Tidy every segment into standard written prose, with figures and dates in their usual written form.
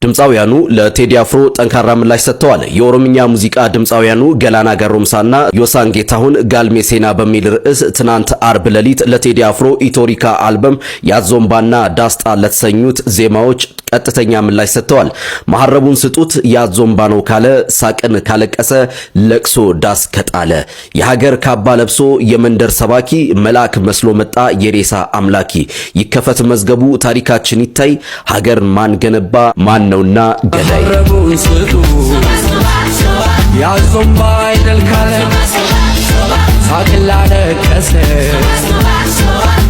ድምፃውያኑ ለቴዲ አፍሮ ጠንካራ ምላሽ ሰጥተዋል። የኦሮምኛ ሙዚቃ ድምፃውያኑ ገላና ገሮምሳና ዮሳን ጌታሁን ጋልሜሴና በሚል ርዕስ ትናንት አርብ ሌሊት ለቴዲ አፍሮ ኢቶሪካ አልበም ያዞምባና ዳስጣ ለተሰኙት ዜማዎች ቀጥተኛ ምላሽ ሰጥተዋል። መሐረቡን ስጡት ያዞምባ ነው ካለ፣ ሳቅን ካለቀሰ፣ ለቅሶ ዳስ ከጣለ፣ የሀገር ካባ ለብሶ የመንደር ሰባኪ፣ መልአክ መስሎ መጣ የሬሳ አምላኪ፣ ይከፈት መዝገቡ ታሪካችን ይታይ፣ ሀገር ማን ገነባ ማን ነውና ገዳይ። ያዞምባ አይደል ካለ፣ ሳቅን ላለቀሰ፣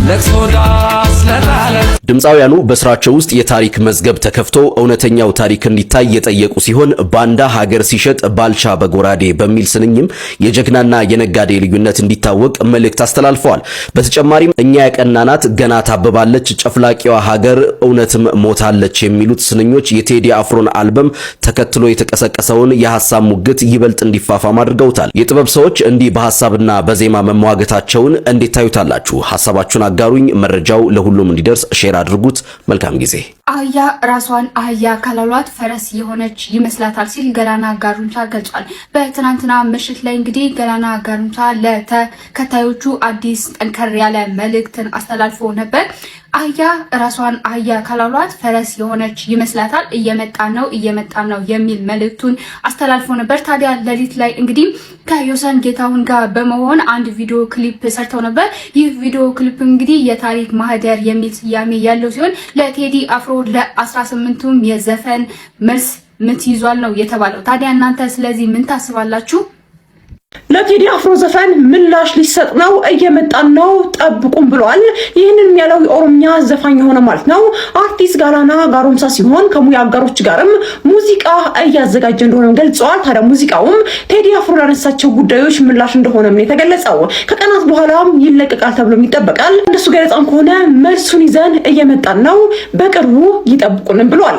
ለቅሶ ዳስ ለጣለ። ድምፃውያኑ በስራቸው ውስጥ የታሪክ መዝገብ ተከፍቶ እውነተኛው ታሪክ እንዲታይ የጠየቁ ሲሆን ባንዳ ሀገር ሲሸጥ ባልቻ በጎራዴ በሚል ስንኝም የጀግናና የነጋዴ ልዩነት እንዲታወቅ መልእክት አስተላልፈዋል። በተጨማሪም እኛ ያቀናናት ገና ታብባለች፣ ጨፍላቂዋ ሀገር እውነትም ሞታለች የሚሉት ስንኞች የቴዲ አፍሮን አልበም ተከትሎ የተቀሰቀሰውን የሐሳብ ሙግት ይበልጥ እንዲፋፋም አድርገውታል። የጥበብ ሰዎች እንዲህ በሐሳብና በዜማ መሟገታቸውን እንዴት ታዩታላችሁ? ሐሳባችሁን አጋሩኝ። መረጃው ለሁሉም እንዲደርስ ሼር አድርጉት። መልካም ጊዜ። አህያ ራሷን አህያ ካላሏት ፈረስ የሆነች ይመስላታል ሲል ገላና ጋሩምሳ ገልጿል። በትናንትና ምሽት ላይ እንግዲህ ገላና ጋሩምሳ ለተከታዮቹ አዲስ ጠንከር ያለ መልእክትን አስተላልፎ ነበር። አህያ ራሷን አህያ ካላሏት ፈረስ የሆነች ይመስላታል፣ እየመጣ ነው የሚል መልእክቱን አስተላልፎ ነበር። ታዲያ ሌሊት ላይ እንግዲህ ከዮሳን ጌታሁን ጋር በመሆን አንድ ቪዲዮ ክሊፕ ሰርተው ነበር። ይህ ቪዲዮ ክሊፕ እንግዲህ የታሪክ ማህደር የሚል ስያሜ ያለው ሲሆን ለቴዲ አፍሮ ለ18ቱም የዘፈን መልስ ምት ይዟል ነው የተባለው። ታዲያ እናንተ ስለዚህ ምን ታስባላችሁ? ለቴዲ አፍሮ ዘፈን ምላሽ ሊሰጥ ነው፣ እየመጣን ነው ጠብቁም ብሏል። ይህንን ያለው የኦሮምኛ ዘፋኝ የሆነ ማለት ነው አርቲስት ገላና ጋሮምሳ ሲሆን ከሙያ አጋሮች ጋርም ሙዚቃ እያዘጋጀ እንደሆነ ገልጸዋል። ታዲያ ሙዚቃውም ቴዲ አፍሮ ላነሳቸው ጉዳዮች ምላሽ እንደሆነ ነው የተገለጸው። ከቀናት በኋላም ይለቀቃል ተብሎም ይጠበቃል። እንደሱ ገለጻም ከሆነ መልሱን ይዘን እየመጣን ነው፣ በቅርቡ ይጠብቁንም ብሏል።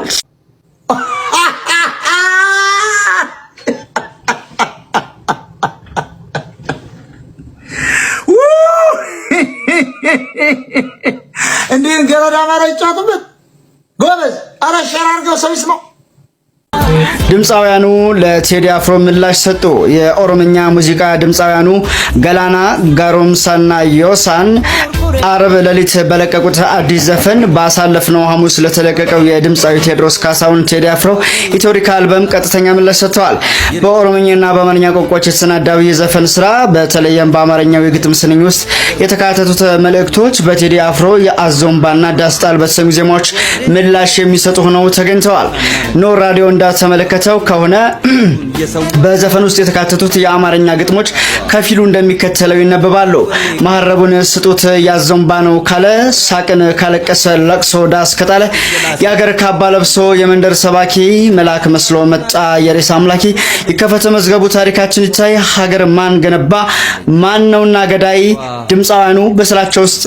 እንዴ ገረዳ ማረጫቱበት ጎበዝ አራሻር አርገው ሰው ይስማው። ድምፃውያኑ ለቴዲ አፍሮ ምላሽ ሰጡ። የኦሮምኛ ሙዚቃ ድምፃውያኑ ገላና ጋሮምሳና ዮሳን አርብ ሌሊት በለቀቁት አዲስ ዘፈን ባሳለፍነው ሐሙስ ለተለቀቀው የድምፃዊ ቴዎድሮስ ካሳሁን ቴዲ አፍሮ ኢቶሪካ አልበም ቀጥተኛ ምላሽ ሰጥተዋል። በኦሮምኛና በአማርኛ ቋንቋዎች የተሰናዳው የዘፈን ስራ በተለይም በአማርኛው የግጥም ስንኝ ውስጥ የተካተቱት መልእክቶች በቴዲ አፍሮ የአዞምባና ዳስጣል በተሰኙ ዜማዎች ምላሽ የሚሰጡ ሆነው ተገኝተዋል። ኖር ራዲዮ እንዳተመለከተው ከሆነ በዘፈን ውስጥ የተካተቱት የአማርኛ ግጥሞች ከፊሉ እንደሚከተለው ይነበባሉ። መሐረቡን ስጡት ያዞምባ ነው ካለ፣ ሳቅን ካለቀሰ፣ ለቅሶ ዳስ ከጣለ፣ የሀገር ካባ ለብሶ የመንደር ሰባኪ፣ መልአክ መስሎ መጣ የሬሳ አምላኪ፣ ይከፈት መዝገቡ ታሪካችን ይታይ፣ ሀገር ማን ገነባ ማን ነውና ገዳይ። ድምፃውያኑ በስራቸው ውስጥ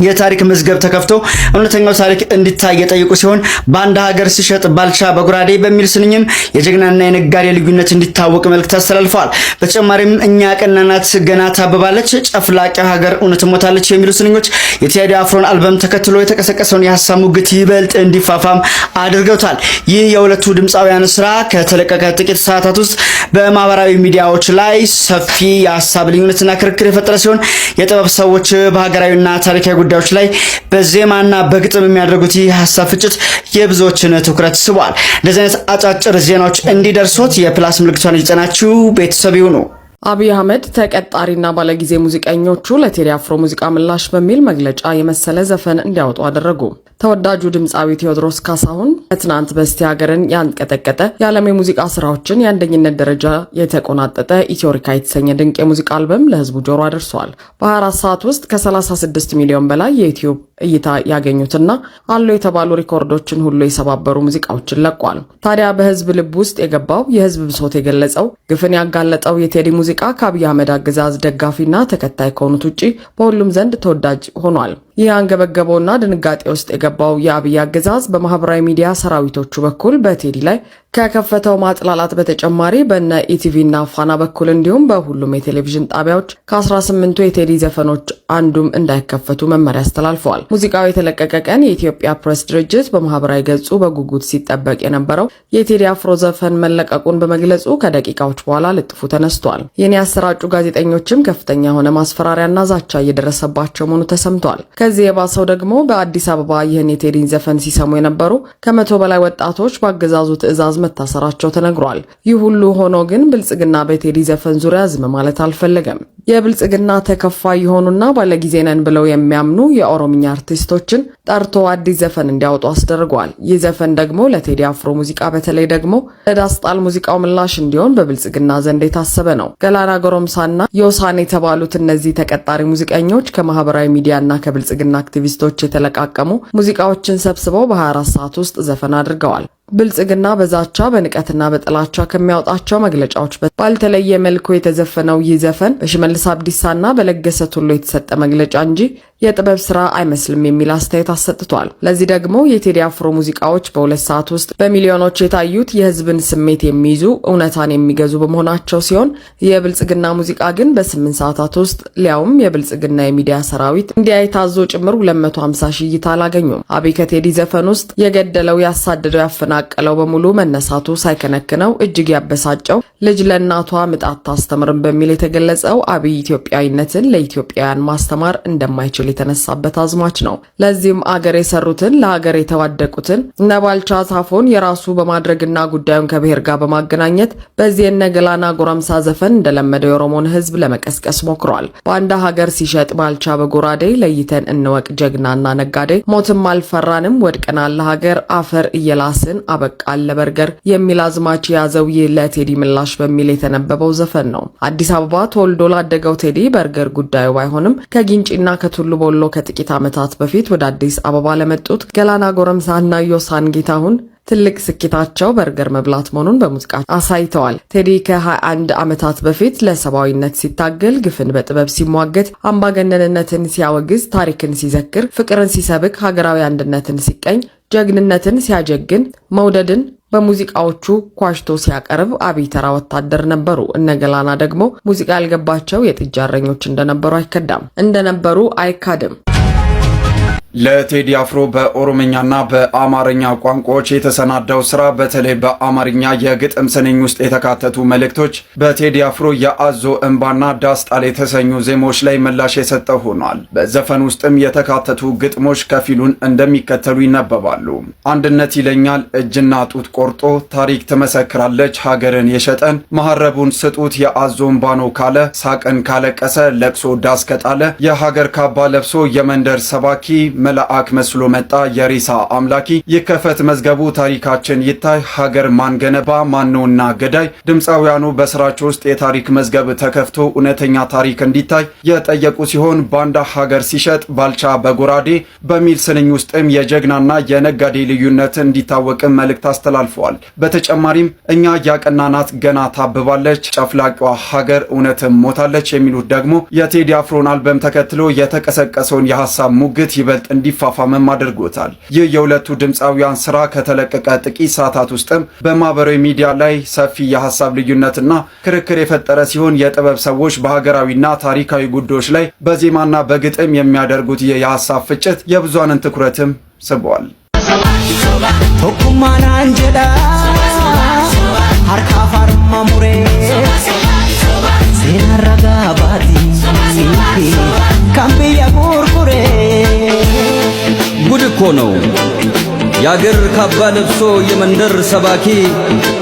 የታሪክ መዝገብ ተከፍቶ እውነተኛው ታሪክ እንዲታይ የጠየቁ ሲሆን ባንዳ ሀገር ሲሸጥ ባልቻ በጎራዴ በሚል ስንኝም የጀግናና የነጋዴ ልዩነት እንዲታወቅ መልእክት አስተላልፈዋል። በተጨማሪም እኛ ቀናናት ገና ታብባለች፣ ጨፍላቂ ሀገር እውነት ሞታለች የሚሉ ስንኞች የቴዲ አፍሮን አልበም ተከትሎ የተቀሰቀሰውን የሐሳብ ሙግት ይበልጥ እንዲፋፋም አድርገውታል። ይህ የሁለቱ ድምፃውያን ስራ ከተለቀቀ ጥቂት ሰዓታት ውስጥ በማህበራዊ ሚዲያዎች ላይ ሰፊ የሐሳብ ልዩነትና ክርክር የፈጠረ ሲሆን የጥበብ ሰዎች በሀገራዊና ታሪካዊ ጉዳዮች ላይ በዜማና በግጥም የሚያደርጉት ይህ ሐሳብ ፍጭት የብዙዎችን ትኩረት ስቧል። እንደዚህ አይነት አጫጭር ዜናዎች እንዲደርሶት የፕላስ ምልክቷን ይጫናችሁ ቤተሰብ ይሁኑ። አብይ አህመድ ተቀጣሪና ባለጊዜ ሙዚቀኞቹ ለቴዲ አፍሮ ሙዚቃ ምላሽ በሚል መግለጫ የመሰለ ዘፈን እንዲያወጡ አደረጉ። ተወዳጁ ድምፃዊ ቴዎድሮስ ካሳሁን ከትናንት በስቲያ ሀገርን ያንቀጠቀጠ የዓለም የሙዚቃ ስራዎችን የአንደኝነት ደረጃ የተቆናጠጠ ኢትዮሪካ የተሰኘ ድንቅ የሙዚቃ አልበም ለህዝቡ ጆሮ አድርሷል። በ24 ሰዓት ውስጥ ከ36 ሚሊዮን በላይ የዩቲዩብ እይታ ያገኙትና አሉ የተባሉ ሪኮርዶችን ሁሉ የሰባበሩ ሙዚቃዎችን ለቋል። ታዲያ በህዝብ ልብ ውስጥ የገባው የህዝብ ብሶት የገለጸው ግፍን ያጋለጠው የቴዲ ሙዚቃ ከአብይ አህመድ አገዛዝ ደጋፊና ተከታይ ከሆኑት ውጪ በሁሉም ዘንድ ተወዳጅ ሆኗል። ይህ አንገበገበውና ድንጋጤ ውስጥ የገባው የአብይ አገዛዝ በማህበራዊ ሚዲያ ሰራዊቶቹ በኩል በቴዲ ላይ ከከፈተው ማጥላላት በተጨማሪ በነ ኢቲቪ እና ፋና በኩል እንዲሁም በሁሉም የቴሌቪዥን ጣቢያዎች ከ18ቱ የቴዲ ዘፈኖች አንዱም እንዳይከፈቱ መመሪያ አስተላልፈዋል። ሙዚቃው የተለቀቀ ቀን የኢትዮጵያ ፕሬስ ድርጅት በማህበራዊ ገጹ በጉጉት ሲጠበቅ የነበረው የቴዲ አፍሮ ዘፈን መለቀቁን በመግለጹ ከደቂቃዎች በኋላ ልጥፉ ተነስቷል። ይህን ያሰራጩ ጋዜጠኞችም ከፍተኛ የሆነ ማስፈራሪያና ዛቻ እየደረሰባቸው መሆኑ ተሰምቷል። ከዚህ የባሰው ደግሞ በአዲስ አበባ ይህን የቴዲን ዘፈን ሲሰሙ የነበሩ ከ100 በላይ ወጣቶች በአገዛዙ ትዕዛዝ መታሰራቸው ተነግሯል። ይህ ሁሉ ሆኖ ግን ብልጽግና በቴዲ ዘፈን ዙሪያ ዝም ማለት አልፈለገም። የብልጽግና ተከፋይ የሆኑና ባለጊዜ ነን ብለው የሚያምኑ የኦሮምኛ አርቲስቶችን ጠርቶ አዲስ ዘፈን እንዲያወጡ አስደርጓል። ይህ ዘፈን ደግሞ ለቴዲ አፍሮ ሙዚቃ በተለይ ደግሞ ለዳስጣል ሙዚቃው ምላሽ እንዲሆን በብልጽግና ዘንድ የታሰበ ነው። ገላና ጎረምሳና ዮሳን የተባሉት እነዚህ ተቀጣሪ ሙዚቀኞች ከማህበራዊ ሚዲያና ከብልጽግና አክቲቪስቶች የተለቃቀሙ ሙዚቃዎችን ሰብስበው በ24 ሰዓት ውስጥ ዘፈን አድርገዋል። ብልጽግና በዛቻ በንቀትና በጥላቻ ከሚያወጣቸው መግለጫዎች ባልተለየ መልኩ የተዘፈነው ይህ ዘፈን በሽመልስ አብዲሳና በለገሰ ቱሉ የተሰጠ መግለጫ እንጂ የጥበብ ስራ አይመስልም የሚል አስተያየት አሰጥቷል። ለዚህ ደግሞ የቴዲ አፍሮ ሙዚቃዎች በ2 ሰዓት ውስጥ በሚሊዮኖች የታዩት የህዝብን ስሜት የሚይዙ እውነታን የሚገዙ በመሆናቸው ሲሆን የብልጽግና ሙዚቃ ግን በ8 ሰዓታት ውስጥ ሊያውም የብልጽግና የሚዲያ ሰራዊት እንዲያይ ታዞ ጭምር 250 ሺህ እይታ አላገኙም። አብይ ከቴዲ ዘፈን ውስጥ የገደለው ያሳደደው ያፈናቀለው በሙሉ መነሳቱ ሳይከነክነው እጅግ ያበሳጨው ልጅ ለእናቷ ምጣት ታስተምርም በሚል የተገለጸው አብይ ኢትዮጵያዊነትን ለኢትዮጵያውያን ማስተማር እንደማይችል የተነሳበት አዝማች ነው። ለዚህም አገር የሰሩትን ለሀገር የተዋደቁትን እነ ባልቻ ታፎን የራሱ በማድረግና ጉዳዩን ከብሔር ጋር በማገናኘት በዚህ የነ ገላና ጎረምሳ ዘፈን እንደለመደው የኦሮሞን ህዝብ ለመቀስቀስ ሞክሯል። በአንድ ሀገር ሲሸጥ ባልቻ በጎራዴ ለይተን እንወቅ ጀግናና ነጋዴ ሞትም አልፈራንም ወድቀናል ለሀገር አፈር እየላስን አበቃል ለበርገር የሚል አዝማች የያዘው ይህ ለቴዲ ምላሽ በሚል የተነበበው ዘፈን ነው። አዲስ አበባ ተወልዶ ላደገው ቴዲ በርገር ጉዳዩ ባይሆንም ከጊንጪና ከቱሉ ቦሎ ከጥቂት ዓመታት በፊት ወደ አዲስ አበባ ለመጡት ገላና ጎረምሳና ዮሳን ጌታሁን ትልቅ ስኬታቸው በርገር መብላት መሆኑን በሙዚቃ አሳይተዋል። ቴዲ ከ21 ዓመታት በፊት ለሰብአዊነት ሲታገል፣ ግፍን በጥበብ ሲሟገት፣ አምባገነንነትን ሲያወግዝ፣ ታሪክን ሲዘክር፣ ፍቅርን ሲሰብክ፣ ሀገራዊ አንድነትን ሲቀኝ፣ ጀግንነትን ሲያጀግን፣ መውደድን በሙዚቃዎቹ ኳሽቶ ሲያቀርብ አብይ ተራ ወታደር ነበሩ። እነ ገላና ደግሞ ሙዚቃ ያልገባቸው የጥጃ እረኞች እንደነበሩ አይካድም። ለቴዲ አፍሮ በኦሮምኛና በአማርኛ ቋንቋዎች የተሰናዳው ስራ በተለይ በአማርኛ የግጥም ስንኝ ውስጥ የተካተቱ መልእክቶች በቴዲ አፍሮ የአዞ እንባና ዳስጣል የተሰኙ ዜማዎች ላይ ምላሽ የሰጠ ሆኗል። በዘፈን ውስጥም የተካተቱ ግጥሞች ከፊሉን እንደሚከተሉ ይነበባሉ። አንድነት ይለኛል እጅና ጡት ቆርጦ ታሪክ ትመሰክራለች ሀገርን የሸጠን መሐረቡን ስጡት የአዞ እንባ ነው ካለ ሳቅን ካለቀሰ ለቅሶ ዳስ ከጣለ የሀገር ካባ ለብሶ የመንደር ሰባኪ መልአክ መስሎ መጣ የሬሳ አምላኪ ይከፈት መዝገቡ ታሪካችን ይታይ ሀገር ማንገነባ ማነውና ገዳይ። ድምፃውያኑ በስራቸው ውስጥ የታሪክ መዝገብ ተከፍቶ እውነተኛ ታሪክ እንዲታይ የጠየቁ ሲሆን ባንዳ ሀገር ሲሸጥ ባልቻ በጎራዴ በሚል ስንኝ ውስጥም የጀግናና የነጋዴ ልዩነት እንዲታወቅም መልእክት አስተላልፈዋል። በተጨማሪም እኛ ያቀናናት ገና ታብባለች ጨፍላቂዋ ሀገር እውነትም ሞታለች የሚሉት ደግሞ የቴዲ አፍሮን አልበም ተከትሎ የተቀሰቀሰውን የሐሳብ ሙግት ይበልጥ እንዲፋፋምም አድርጎታል። ይህ የሁለቱ ድምፃውያን ስራ ከተለቀቀ ጥቂት ሰዓታት ውስጥም በማህበራዊ ሚዲያ ላይ ሰፊ የሐሳብ ልዩነትና ክርክር የፈጠረ ሲሆን የጥበብ ሰዎች በሀገራዊና ታሪካዊ ጉዳዮች ላይ በዜማና በግጥም የሚያደርጉት የሐሳብ ፍጭት የብዙሃንን ትኩረትም ስቧል። ጉድ እኮ ነው የአገር ካባ ለብሶ የመንደር ሰባኪ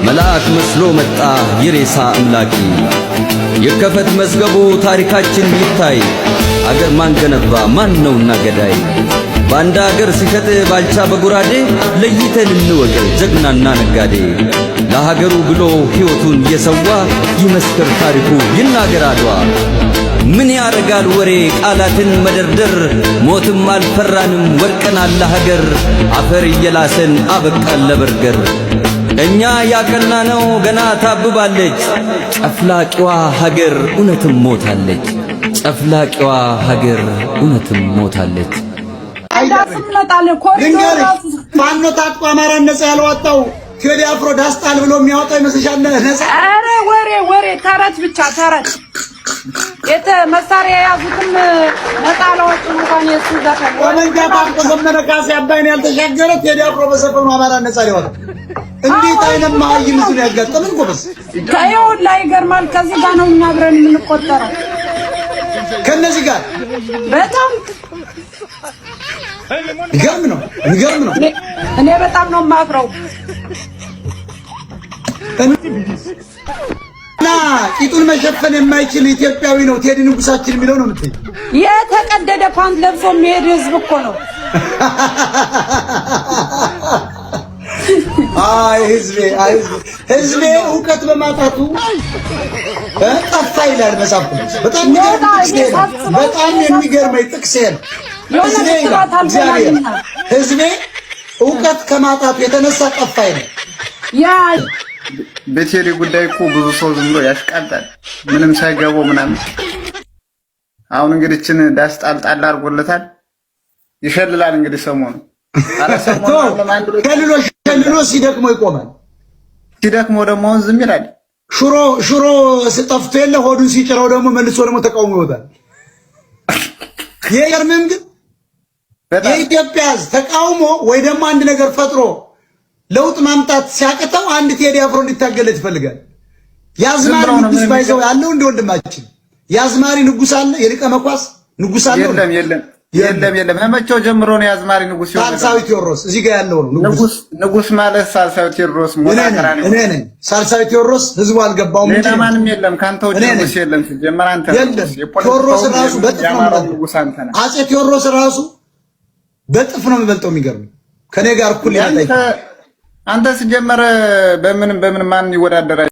መልአክ መስሎ መጣ የሬሳ አምላኪ። ይከፈት መዝገቡ ታሪካችን ይታይ አገር ማንገነባ ማነውና ገዳይ። ባንዳ አገር ሲሸጥ ባልቻ በጎራዴ ለይተን እንወቅ ጀግናና ነጋዴ። ለሀገሩ ብሎ ሕይወቱን የሰዋ ይመስክር ታሪኩ ይናገር አድዋ። ምን ያረጋል ወሬ ቃላትን መደርደር ሞትም አልፈራንም ወድቀናል ለሀገር አፈር እየላሰን አበቃን ለበርገር። እኛ ያቀናነው ገና ታብባለች ጨፍላቂዋ ሀገር እውነትም ሞታለች ጨፍላቂዋ ሀገር እውነትም ሞታለች። ማነው ታጥቆ አማራን ነጻ ያልወጣው? ቴዲ አፍሮ ዳስጣል ብሎ የሚያወጣው ይመስልሻል? ነፃ ኧረ ወሬ ተረት ብቻ ተረት። መሳሪያ የያዙትም ነፃ ለወጡ እንኳን የሱ ዘፈን ወመንጃ ታጥቆ ዘመነ ካሴ አባይን ያልተሻገረ ቴዲ አፍሮ በዘፈኑ አማራ ነፃ ሊወጣ እንዴት አይነት ማይም ነው ያጋጠመን ጎበዝ። ከይሁን ላይ ይገርማል። ከዚህ ጋር ነው እኛ አብረን የምንቆጠረው ከነዚህ ጋር በጣም ይገርም ነው። እኔ በጣም ነው የማፍረው። እና ቂጡን መሸፈን የማይችል ኢትዮጵያዊ ነው ቴዲ ንጉሳችን የሚለው ነው የምትይ። የተቀደደ ፓንት ለብሶ የሚሄድ ህዝብ እኮ ነው። አይ ህዝቤ እውቀት በማጣቱ ጠፋ ይላል መጽሐፍ ቅዱስ። በጣም የሚገርመኝ ጥቅስ ነው። ህዝቤ እውቀት ከማጣቱ የተነሳ ጠፋ ይላል። ያ በቴዲ ጉዳይ እኮ ብዙ ሰው ዝም ብሎ ያሽቃጣል ምንም ሳይገባው ምናምን። አሁን እንግዲህ እችን ዳስጣልጣል አድርጎለታል ይሸልላል እንግዲህ ሰሞኑ ከልሎ ሲደክመው ይቆማል። ሲደክመው ደግሞ ዝም ይላል። ሽሮ ስጠፍቶ የለ ሆዱን ሲጭረው ደግሞ መልሶ ደግሞ ተቃውሞ ይወጣል። የየርምም ግን የኢትዮጵያ ተቃውሞ ወይ ደግሞ አንድ ነገር ፈጥሮ ለውጥ ማምጣት ሲያቅተው አንድ ቴዲ አፍሮ እንዲታገለት ይፈልጋል። ያዝማሪ ንጉስ ባይዘው ያለው እንደ ወንድማችን ያዝማሪ ንጉስ አለ፣ የሊቀ መኳስ ንጉስ አለ። የለም ከመቼው ጀምሮ ነው ያዝማሪ ንጉስ ይሆናል? ሳልሳዊ ቴዎድሮስ እዚህ ጋር ያለው ነው ንጉስ ማለት ሳልሳዊ ቴዎድሮስ ሞታከራ ነው። እኔ ነኝ ሳልሳዊ ቴዎድሮስ። ህዝቡ አልገባውም እንጂ ማንም የለም ካንተው ንጉስ የለም። ሲጀመር አንተ ቴዎድሮስ ራሱ በጥፍ ነው የሚበልጠው። አጼ ቴዎድሮስ ራሱ በጥፍ ነው የሚበልጠው። የሚገርም ከኔ ጋር እኩል ያለ አንተ ሲጀመር በምን ማን ይወዳደራል?